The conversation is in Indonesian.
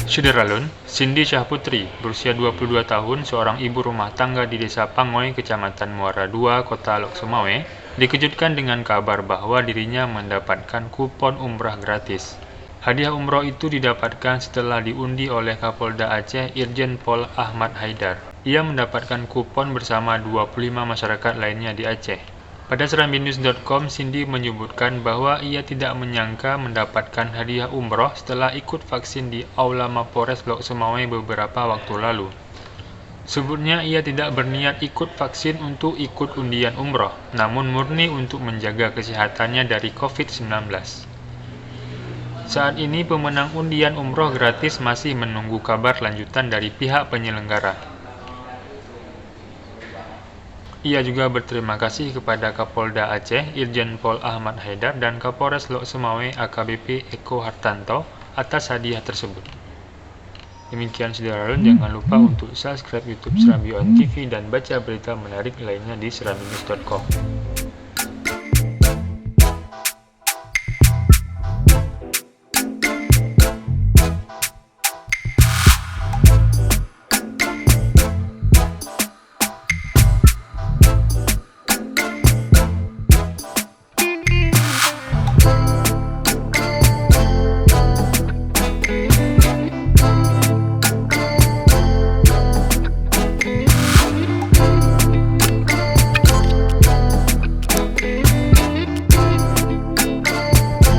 Syederalun, Cindy Syahputri, berusia 22 tahun, seorang ibu rumah tangga di Desa Pangoy, Kecamatan Muara II, Kota Lok Sumawe, dikejutkan dengan kabar bahwa dirinya mendapatkan kupon umrah gratis. Hadiah umroh itu didapatkan setelah diundi oleh Kapolda Aceh Irjen Pol Ahmad Haidar. Ia mendapatkan kupon bersama 25 masyarakat lainnya di Aceh. Pada serambinews.com, Cindy menyebutkan bahwa ia tidak menyangka mendapatkan hadiah umroh setelah ikut vaksin di Aula Mapores Lok Sumawe beberapa waktu lalu. Sebutnya ia tidak berniat ikut vaksin untuk ikut undian umroh, namun murni untuk menjaga kesehatannya dari COVID-19. Saat ini pemenang undian umroh gratis masih menunggu kabar lanjutan dari pihak penyelenggara. Ia juga berterima kasih kepada Kapolda Aceh Irjen Pol Ahmad Haidar dan Kapolres Lok Sumawe AKBP Eko Hartanto atas hadiah tersebut. Demikian Syederalun, jangan lupa untuk subscribe YouTube Serambi On TV dan baca berita menarik lainnya di serambinews.com.